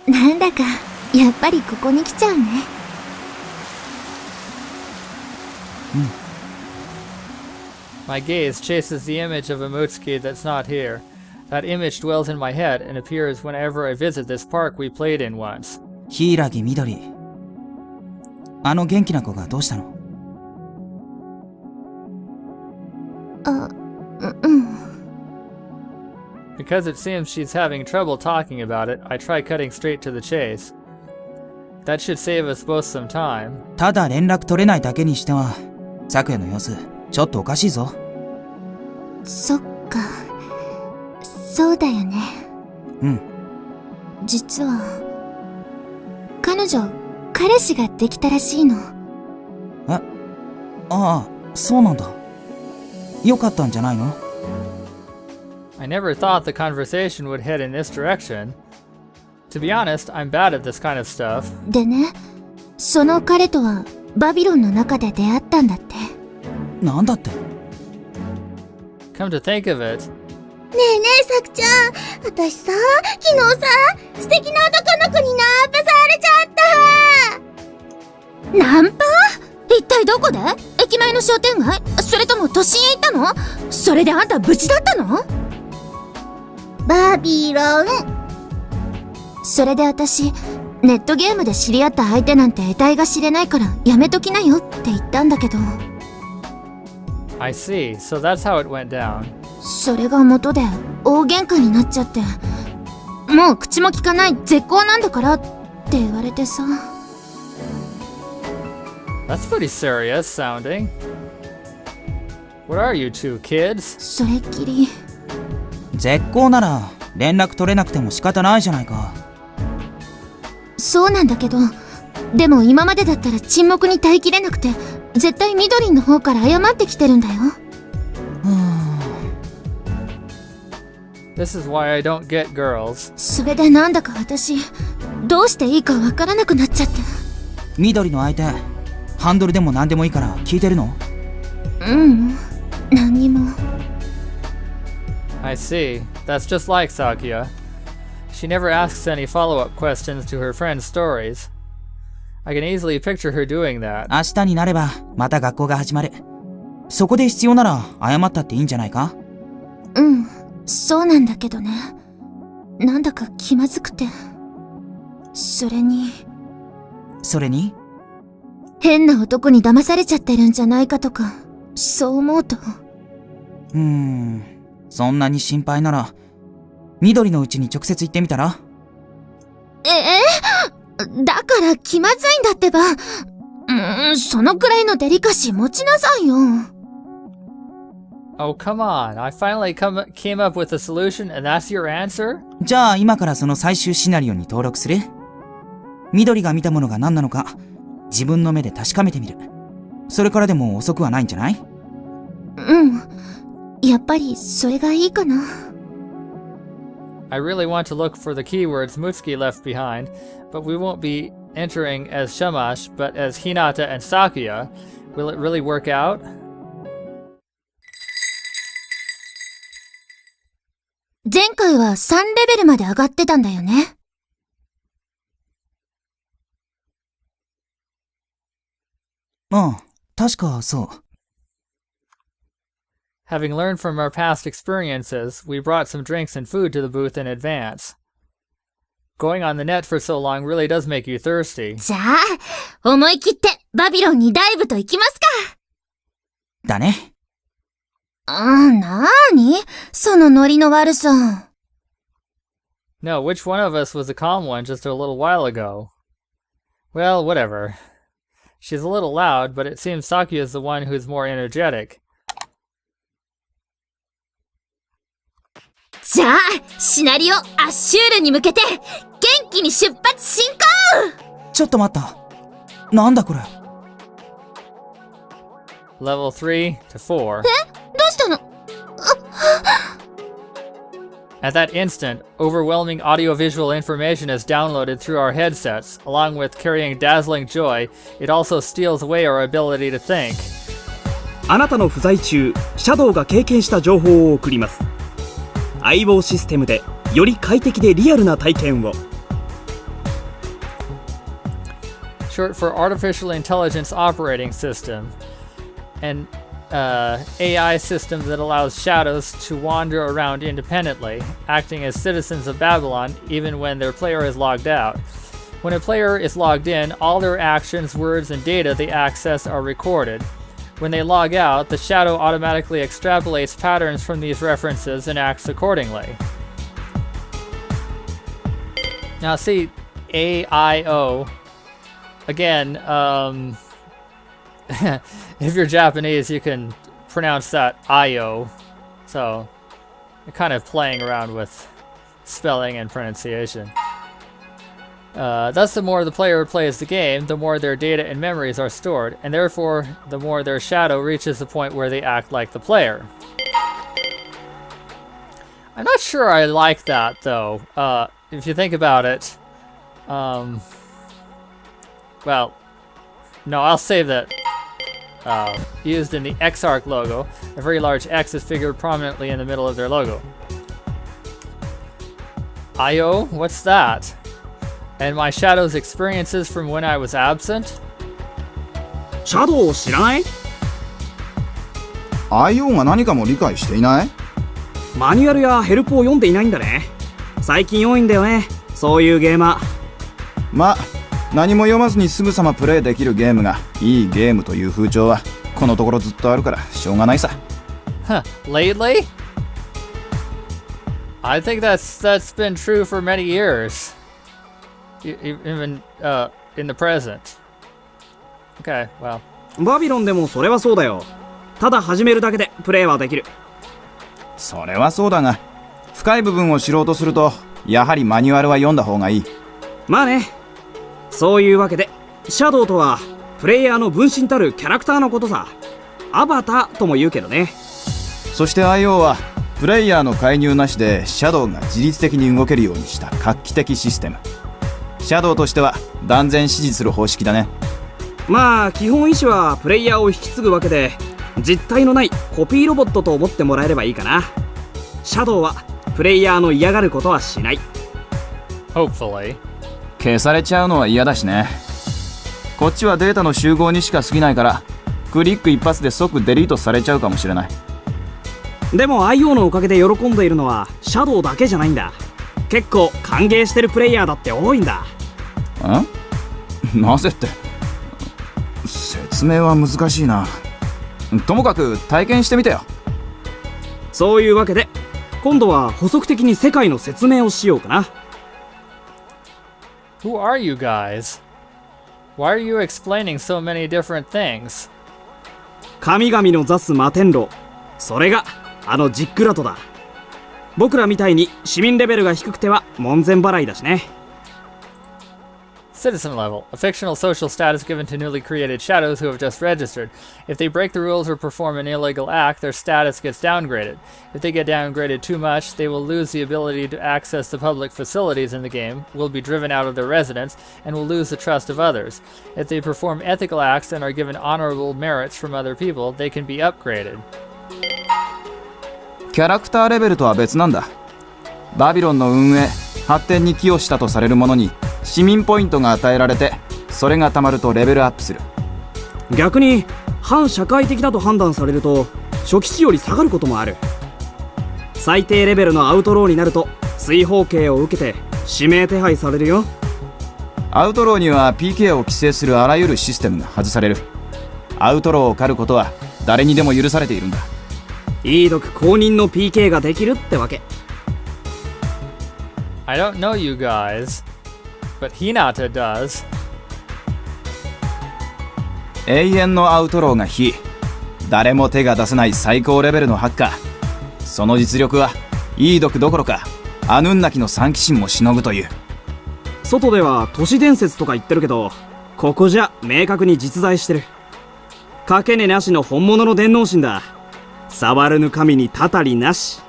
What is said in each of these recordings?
なんだかやっぱりここに来ちゃうね。My gaze chases the image of a Mutsuki that's not here. That image dwells in my head and appears whenever I visit this park we played in once. 柊みどり、あの元気な子がどうしたの？Because it seems she's having trouble talking about it, I try cutting straight to the chase. That should save us both some time. ただ連絡取れないだけにしては、昨夜の様子、ちょっとおかしいぞ。そっか、そうだよね。うん。実は、彼女、彼氏ができたらしいの。ああ、そうなんだ。よかったんじゃないの？ I never thought the conversation would head in this direction. To be honest, I'm bad at this kind of stuff. でね、その彼とはバビロンの中で出会ったんだって。なんだって？ Come to think of it. ねえねえ、さくちゃん。私さ、昨日さ、素敵な男の子にナンパされちゃった。ナンパ？一体どこで？駅前の商店街？それとも都心へ行ったの？それであんた無事だったの？バビロン。それで私、ネットゲームで知り合った相手なんて得体が知れないからやめときなよって言ったんだけど。I see. So that's how it went down. それが元で大喧嘩になっちゃって、もう口も利かない絶交なんだからって言われてさ。That's pretty serious sounding. What are you two, kids? それっきり。絶交なら連絡取れなくても仕方ないじゃないか。そうなんだけど、でも今までだったら沈黙に耐えきれなくて、絶対みどりんの方から謝ってきてるんだよ。This is why I don't get girls. それでなんだか私、どうしていいかわからなくなっちゃって。みどりの相手、ハンドルでも何でもいいから聞いてるの？何にも。I see. That's just like Sakuya. She never asks any follow-up questions to her friends' stories. I can easily picture her doing that. 明日になればまた学校が始まる。そこで必要なら謝ったっていいんじゃないか？そうなんだけどね。なんだか気まずくて。それに変な男に騙されちゃってるんじゃないかとか、そう思うと。そんなに心配なら緑のうちに直接行ってみたら？だから気まずいんだってば。そのくらいのデリカシー持ちなさいよ。Oh, come on. I finally came up with a solution and that's your answer? じゃあ今からその最終シナリオに登録する？緑が見たものが何なのか自分の目で確かめてみる。それからでも遅くはないんじゃない？やっぱりそれがいいかな。I really want to look for the keywords Mutsuki left behind, but we won't be entering as Shamash, but as Hinata and Sakuya. Will it really work out? 前回は3レベルまで上がってたんだよね。確かそう。Having learned from our past experiences, we brought some drinks and food to the booth in advance. Going on the net for so long really does make you thirsty. じゃあ、思い切ってバビロンにダイブと行きますか。だね。なーに？そのノリの悪さ。No, which one of us was the calm one just a little while ago? Well, whatever. She's a little loud, but it seems Sakuya's the one who's more energetic. じゃあ、シナリオアッシュールに向けて元気に出発進行！ちょっと待った。なんだこれ。Level 3 to 4. どうしたの？At that instant, overwhelming audiovisual information is downloaded through our headsets. Along with carrying dazzling joy, it also steals away our ability to think. あなたの不在中、シャドウが経験した情報を送ります。相棒システムでより快適でリアルな体験を。short for Artificial Intelligence Operating System, an AI system that allows shadows to wander around independently, acting as citizens of Babylon even when their player is logged out. When a player is logged in, all their actions, words, and data they access are recorded. When they log out, the shadow automatically extrapolates patterns from these references and acts accordingly. Now see, AIO. Again, if you're Japanese, you can pronounce that IO. So, you're kind of playing around with spelling and pronunciation. Thus, the more the player plays the game, the more their data and memories are stored, and therefore, the more their shadow reaches the point where they act like the player. I'm not sure I like that, though. If you think about it, well, no, I'll save that. Used in the X-Arc logo, a very large X is figured prominently in the middle of their logo. IO, what's that? And my shadow's experiences from when I was absent? シャドウを知らない？ IO が何かも理解していない？マニュアルやヘルプを読んでいないんだね。最近多いんだよね、そういうゲーマー。まあ、何も読まずにすぐさまプレイできるゲームがいいゲームという風潮はこのところずっとあるからしょうがないさ。Huh, lately? I think that's been true for many years. Even in the present. Okay, well. バビロンでもそれはそうだよ。ただ始めるだけでプレイはできる。それはそうだが、深い部分を知ろうとするとやはりマニュアルは読んだ方がいい。まあね。そういうわけで、シャドウとはプレイヤーの分身たるキャラクターのことさ。アバターとも言うけどね。そして IO はプレイヤーの介入なしでシャドウが自律的に動けるようにした画期的システム。シャドウとしては断然支持する方式だね。まあ基本意思はプレイヤーを引き継ぐわけで、実体のないコピーロボットと思ってもらえればいいかな。シャドウはプレイヤーの嫌がることはしない。 Hopefully. 消されちゃうのは嫌だしね。こっちはデータの集合にしか過ぎないからクリック一発で即デリートされちゃうかもしれない。でも IO のおかげで喜んでいるのはシャドウだけじゃないんだ。結構歓迎してるプレイヤーだって多いんだ。なぜって説明は難しいな。ともかく体験してみてよ。そういうわけで今度は補足的に世界の説明をしようかな。 Who are you guys? Why are you explaining so many different things? 神々の座す摩天楼、それがあのジックラトだ。僕らみたいに市民レベルが低くては門前払いだしね。 Citizen level, a fictional social status given to newly created shadows who have just registered. If they break the rules or perform an illegal act, their status gets downgraded. If they get downgraded too much, they will lose the ability to access the public facilities in the game, will be driven out of their residence, and will lose the trust of others. If they perform ethical acts and are given honorable merits from other people, they can be upgraded. キャラクターレベルとは別なんだ。バビロンの運営、発展に寄与したとされるものに市民ポイントが与えられて、それがたまるとレベルアップする。逆に反社会的だと判断されると初期値より下がることもある。最低レベルのアウトローになると追放刑を受けて指名手配されるよ。アウトローには PK を規制するあらゆるシステムが外される。アウトローを狩ることは誰にでも許されているんだ。いい毒公認の PK ができるってわけ。 I don't know you guys, but Hinata does. 永遠のアウトローが非誰も手が出せない最高レベルのハッカー。その実力はいい毒どころかアヌンナキの三騎士もしのぐという。外では都市伝説とか言ってるけど、ここじゃ明確に実在してる。かけねなしの本物の電脳神だ。触るぬ神にたたりなし。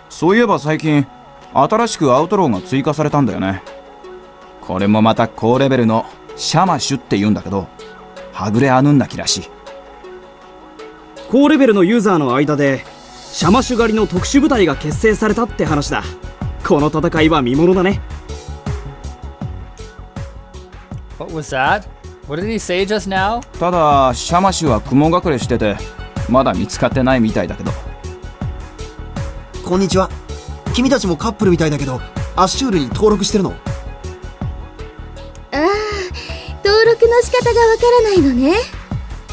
そういえば最近新しくアウトローが追加されたんだよね。これもまた高レベルのシャマシュって言うんだけど、はぐれアヌンナキらしい。高レベルのユーザーの間でシャマシュ狩りの特殊部隊が結成されたって話だ。この戦いは見ものだね。What was that? What did he say just now? ただシャマシュは雲隠れしててまだ見つかってないみたいだけど。こんにちは。君たちもカップルみたいだけど、アッシュールに登録してるの？ああ、登録の仕方がわからないのね。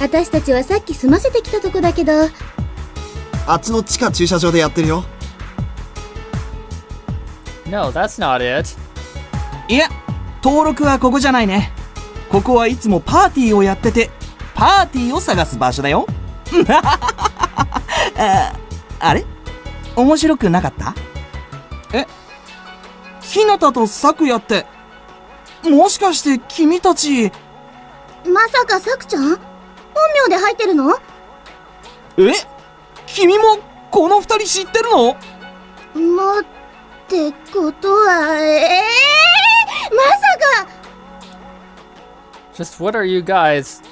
私たちはさっき済ませてきたとこだけど。あっちの地下駐車場でやってるよ。No, that's not it. いや、登録はここじゃないね。ここはいつもパーティーをやってて、パーティーを探す場所だよ。あれ？面白くなかった？え？ひなたとさくやって、もしかして君たち…まさかさくちゃん？本名で入ってるの？え？君もこの二人知ってるの？ってことは、まさか。 Just what are you guys?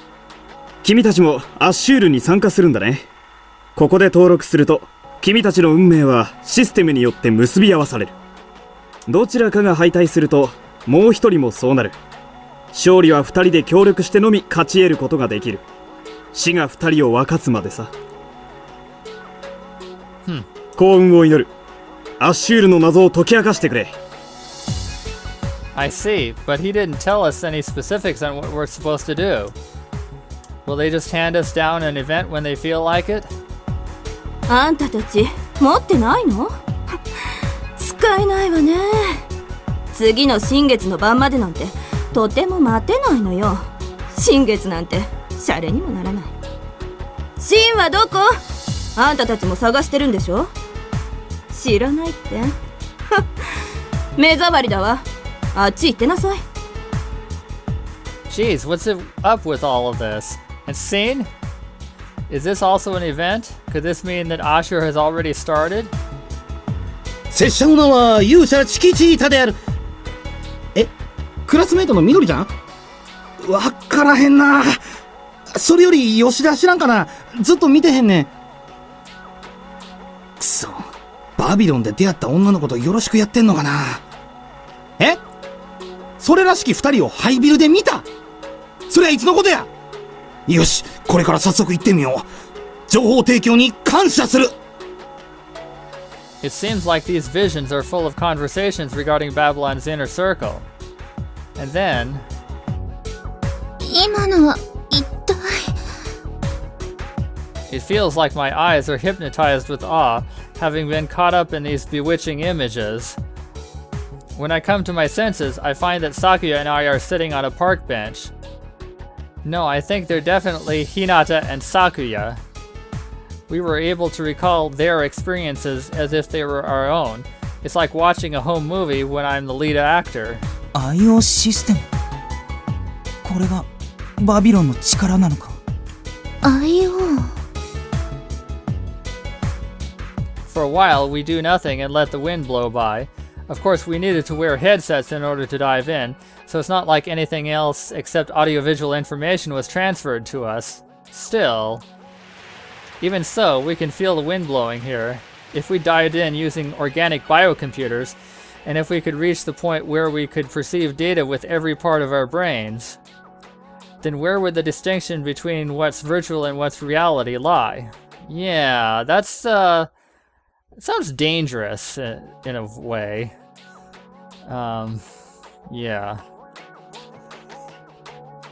君たちもアッシュールに参加するんだね。ここで登録すると君たちの運命はシステムによって結び合わされる。どちらかが敗退するともう一人もそうなる。勝利は二人で協力してのみ勝ち得ることができる。死が二人を分かつまでさ。幸運を祈る。アッシュールの謎を解き明かしてくれ。I see, but he didn't tell us any specifics on what we're supposed to do. Will they just hand us down an event when they feel like it? あんたたち持ってないの？使えないわね。次の新月の晩までなんてとても待てないのよ。新月なんてシャレにもならない。新はどこ？あんたたちも探してるんでしょ？知らないって？目障りだわ。あっち行ってなさい。Geez, what's it up with all of this? And scene? Is this also an event? Could this mean that Ashur has already started? 拙者の名は勇者敷地板である。え、クラスメイトのみどりちゃん？わからへんな。それより吉田知らんかな。ずっと見てへんねん。くそ、バビロンで出会った女の子とよろしくやってんのかな。え？それらしき二人をハイビルで見た？それはいつのことや？よし、これから早速行ってみよう。情報提供に感謝する。It seems like these visions are full of conversations regarding Babylon's inner circle. And then... 今のは一体。 It feels like my eyes are hypnotized with awe, having been caught up in these bewitching images. When I come to my senses, I find that Sakuya and I are sitting on a park bench. No, I think they're definitely Hinata and Sakuya. We were able to recall their experiences as if they were our own. It's like watching a home movie when I'm the lead actor. IO システム。これがバビロンの力なのか。IO。 For a while, we do nothing and let the wind blow by. Of course, we needed to wear headsets in order to dive in, so it's not like anything else except audiovisual information was transferred to us. Still, even so, we can feel the wind blowing here. If we dived in using organic biocomputers, and if we could reach the point where we could perceive data with every part of our brains, then where would the distinction between what's virtual and what's reality lie? Yeah, that's, it sounds dangerous in a way. Yeah.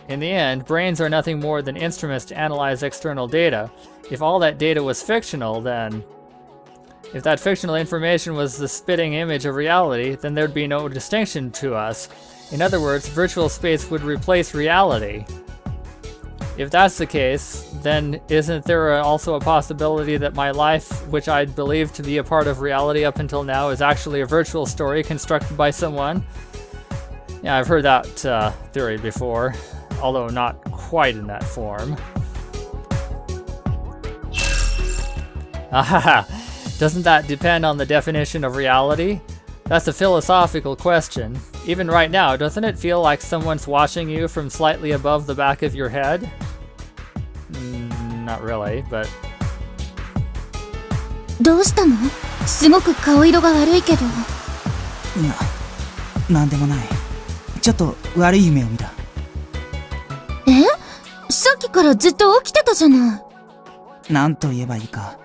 In the end, brains are nothing more than instruments to analyze external data. If all that data was fictional, then... If that fictional information was the spitting image of reality, then there'd be no distinction to us. In other words, virtual space would replace reality. If that's the case, then isn't there also a possibility that my life, which I'd believed to be a part of reality up until now, is actually a virtual story constructed by someone? Yeah, I've heard that theory before, although not quite in that form. Ahaha! Doesn't that depend on the definition of reality? That's a philosophical question. Even right now, doesn't it feel like someone's watching you from slightly above the back of your head? Not really, but... どうしたの？すごく顔色が悪いけど。いや、なんでもない。ちょっと悪い夢を見た。きからずっと起きてたじゃない。なんと言えばいいか。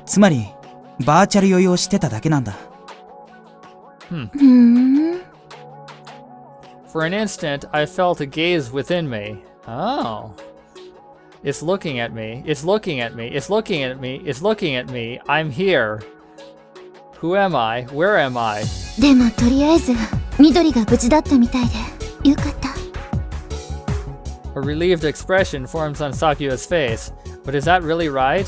つまり、バーチャル酔いをしてただけなんだ。For an instant, I felt a gaze within me. Oh. It's looking at me. It's looking at me. It's looking at me. It's looking at me. I'm here. Who am I? Where am I? でもとりあえず緑が無事だったみたいでよかった。A relieved expression forms on Sakuya's face. But is that really right?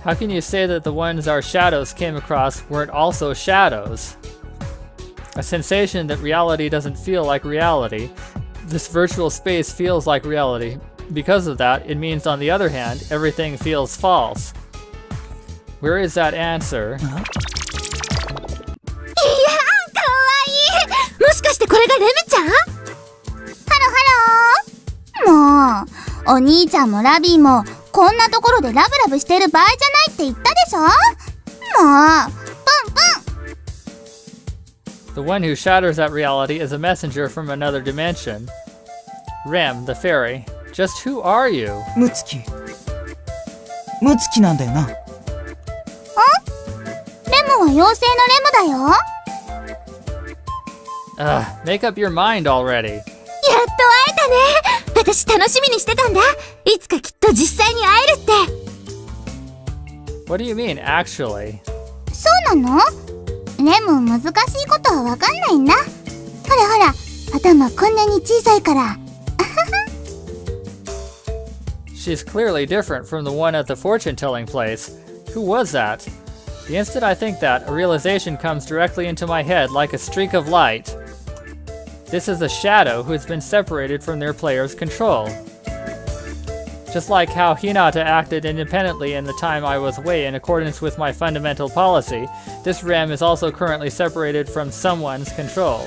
How can you say that the ones our shadows came across weren't also shadows? A sensation that reality doesn't feel like reality. This virtual space feels like reality. Because of that, it means on the other hand, everything feels false. Where is that answer? いやー、かわいい。もしかしてこれがレミちゃん？ハロハロー。もう、お兄ちゃんもラビーもこんなところでラブラブしてる場合じゃないって言ったでしょ。もう、プンプン。 The one who shatters that reality is a messenger from another dimension. Rem, the fairy. Just who are you? ムツキ。ムツキなんだよな。レムは妖精のレムだよ。Make up your mind already. やっと会えたね。私楽しみにしてたんだ。いつかきっと実際に会えるって。 What do you mean, actually? そうなの？レム難しいことはわかんないんだ。ほらほら、頭こんなに小さいから。She's clearly different from the one at the fortune-telling place. Who was that? The instant I think that, a realization comes directly into my head like a streak of light. This is a shadow who has been separated from their player's control. Just like how Hinata acted independently in the time I was away in accordance with my fundamental policy, this Rem is also currently separated from someone's control.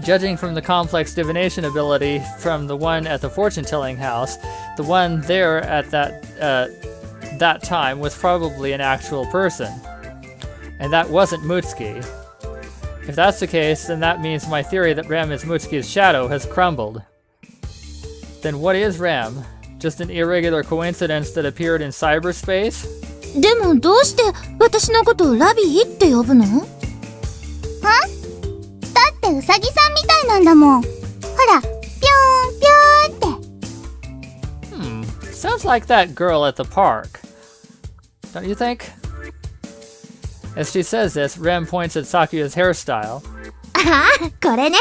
Judging from the complex divination ability from the one at the fortune-telling house, the one there at that time was probably an actual person. And that wasn't Mutsuki. If that's the case, then that means my theory that Rem is Mutsuki's shadow has crumbled. Then what is Rem? Just an irregular coincidence that appeared in cyberspace? でもどうして私のことをラビーって呼ぶの？だってウサギさんみたいなんだもん。ほら、ぴょーんぴょーんって。Sounds like that girl at the park. Don't you think? As she says this, Rem points at Sakuya's hairstyle. ああ、これね。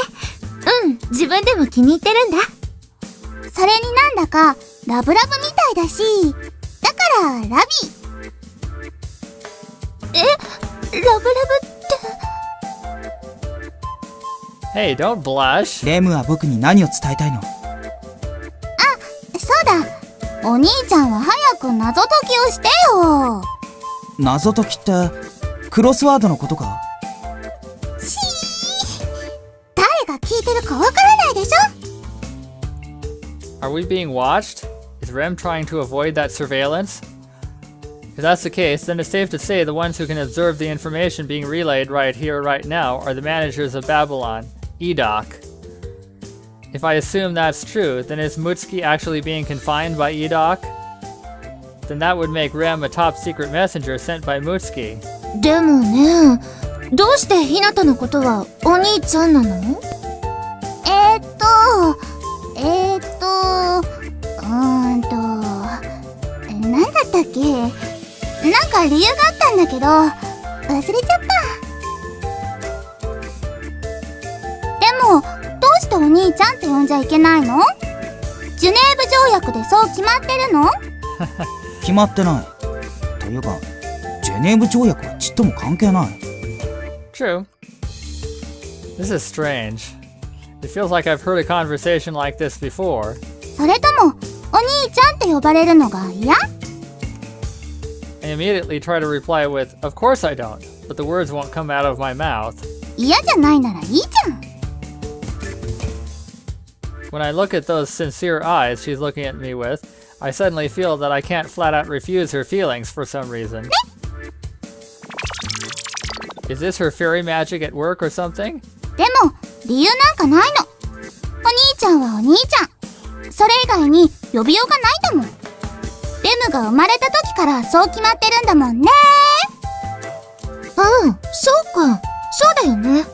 自分でも気に入ってるんだ。それになんだかラブラブみたいだし、だからラビー。ラブラブって。Hey, don't blush. レムは僕に何を伝えたいの？そうだ、お兄ちゃんは早く謎解きをしてよ。謎解きってクロスワードのことか？誰が聞いてるかわからないでしょ。 Are we being watched? Is Rem trying to avoid that surveillance? If that's the case, then it's safe to say the ones who can observe the information being relayed right here, right now, are the managers of Babylon, EDOC. If I assume that's true, then is Mutsuki actually being confined by EDOC? Then that would make Rem a top secret messenger sent by Mutsuki. でもね、どうしてひなたのことはお兄ちゃんなの？なんだったっけ？なんか理由があったんだけど忘れちゃった。でもどうしてお兄ちゃんって呼んじゃいけないの？ジュネーブ条約でそう決まってるの？決まってない。というか、ジュネーブ条約はちっとも関係ない。True. This is strange. It feels like I've heard a conversation like this before. それともお兄ちゃんって呼ばれるのが嫌？ I immediately try to reply with, "Of course I don't," but the words won't come out of my mouth. 嫌じゃないならいいじゃん。 When I look at those sincere eyes she's looking at me with, I suddenly feel that I can't flat out refuse her feelings for some reason. Is this her fairy magic at work or something? でも理由なんかないの。お兄ちゃんはお兄ちゃん。それ以外に呼びようがないんだもん。レムが生まれた時からそう決まってるんだもんね。うん、そうか。そうだよね。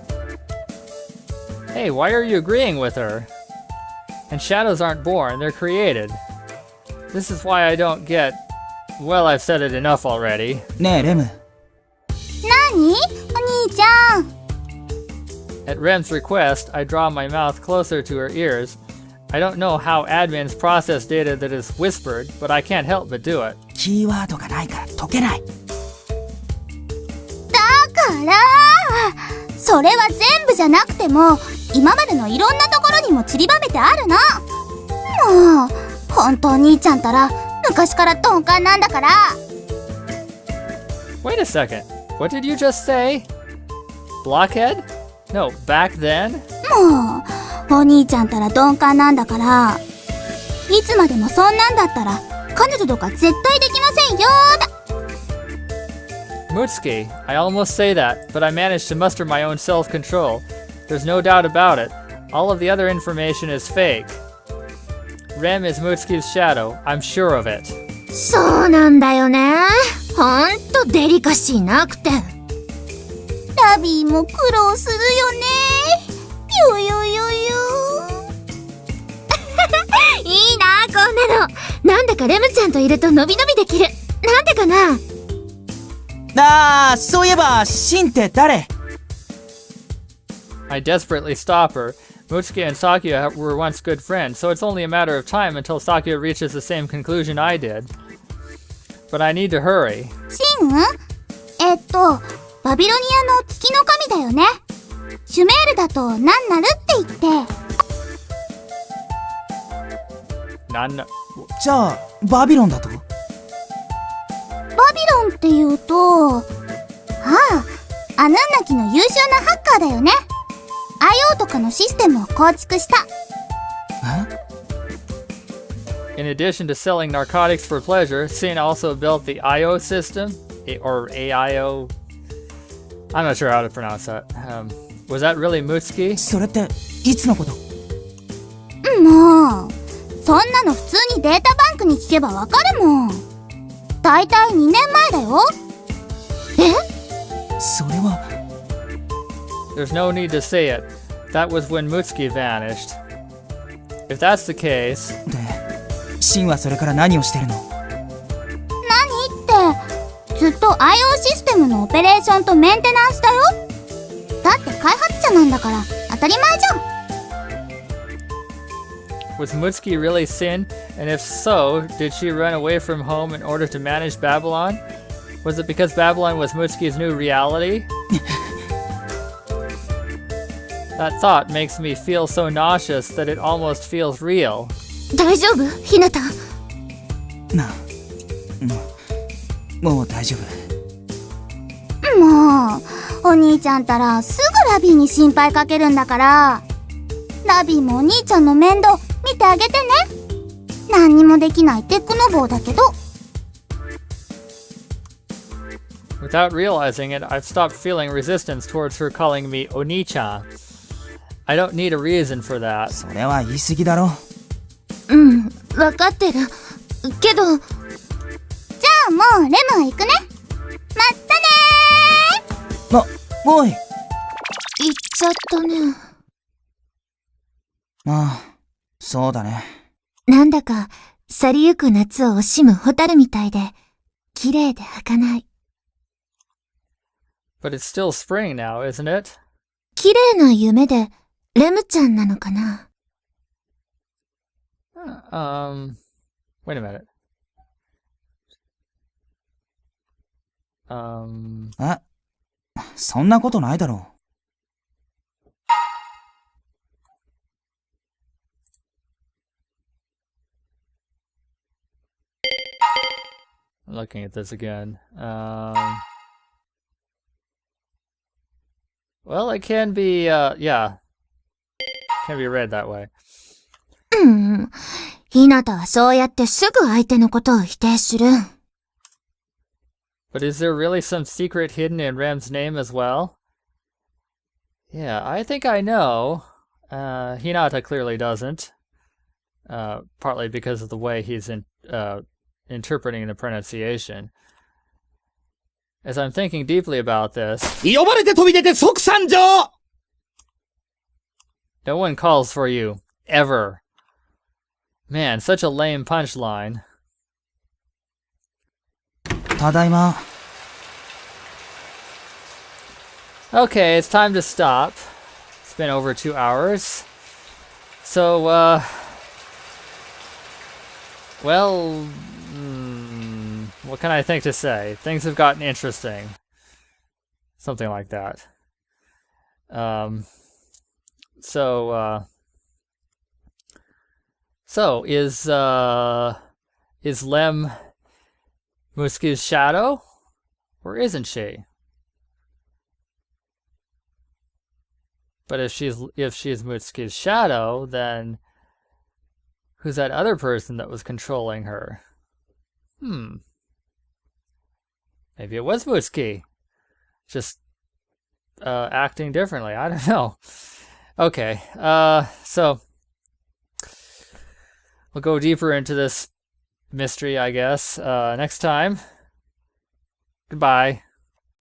Hey, why are you agreeing with her? And shadows aren't born, they're created. This is why I don't get... Well, I've said it enough already. ねえレム、なに？お兄ちゃん。At Rem's request, I draw my mouth closer to her ears. I don't know how admins process data that is whispered, but I can't help but do it. キーワードがないから解けない。だからそれは全部じゃなくても今までのいろんなところにも散りばめてあるの。もう本当兄ちゃんたら昔から鈍感なんだから。 Wait a second. What did you just say? Blockhead? No, back then? もうお兄ちゃんたら鈍感なんだから、いつまでもそんなんだったら彼女とか絶対できませんよだ。 Mutsuki, I almost say that, but I managed to muster my own self-control. There's no doubt about it. All of the other information is fake. Rem is Mutsuki's shadow. I'm sure of it. そうなんだよね。ほんとデリカシーなくて。ラビーも苦労するよね。よよよよ。いいなこんなの。なんだかレムちゃんといるとのびのびできる。なんでかな。ああ、そういえばシンって誰？ I desperately stop her. Mutsuki and Sakuya were once good friends, so it's only a matter of time until Sakuya reaches the same conclusion I did. But I need to hurry. シン？バビロニアの月の神だよね。シュメールだと何なるって言って。じゃあバビロンだと？バビロンっていうと、アヌンナキの優秀なハッカーだよね。IO とかのシステムを構築した。In addition to selling narcotics for pleasure, Sin also built the IO system, or AIO. I'm not sure how to pronounce that. Was that really Mutsuki? それっていつのこと？もうそんなの普通にデータバンクに聞けばわかるもん。だいたい2年前だよ。それは。 There's no need to say it. That was when Mutsuki vanished. If that's the case... で、シンはそれから何をしてるの？何って、ずっと IO システムのオペレーションとメンテナンスだよ。だって開発者なんだから当たり前じゃん。Was Mutsuki really Sin? And if so, did she run away from home in order to manage Babylon? Was it because Babylon was Mutsuki's new reality? That thought makes me feel so nauseous that it almost feels real. 大丈夫ひなた。もう大丈夫。もうお兄ちゃんたらすぐラビーに心配かけるんだから。ラビーもお兄ちゃんの面倒見てあげてね。何にもできないテックノボーだけど。 Without realizing it, I've stopped feeling resistance towards her calling me Oni-chan. I don't need a reason for that. それは言い過ぎだろ。うん、わかってる。けど。じゃあもうレムは行くね。まったねー。おい。行っちゃったね。まあ、そうだね。なんだか去りゆく夏を惜しむホタルみたいで、綺麗で儚い。But it's still spring now, isn't it? 綺麗な夢で、レムちゃんなのかな。Wait a minute. そんなことないだろI'm looking at this again. Well, it can be, yeah. Can be read that way. ひなたはそうやってすぐ相手のことを否定する。But is there really some secret hidden in Rem's name as well? Yeah, I think I know. Hinata clearly doesn't. partly because of the way he's interpreting the pronunciation. As I'm thinking deeply about this, 呼ばれて飛び出て即参上 no one calls for you, ever. Man, such a lame punchline. ただいま。 Okay, it's time to stop. It's been over 2 hours. So, well, what can I think to say? Things have gotten interesting. Something like that. So is Lem Muski's shadow? Or isn't she? But if she's Mutsuki's shadow, then who's that other person that was controlling her? Maybe it was Mutsuki. Just acting differently. I don't know. Okay. So we'll go deeper into this mystery, I guess, next time. Goodbye.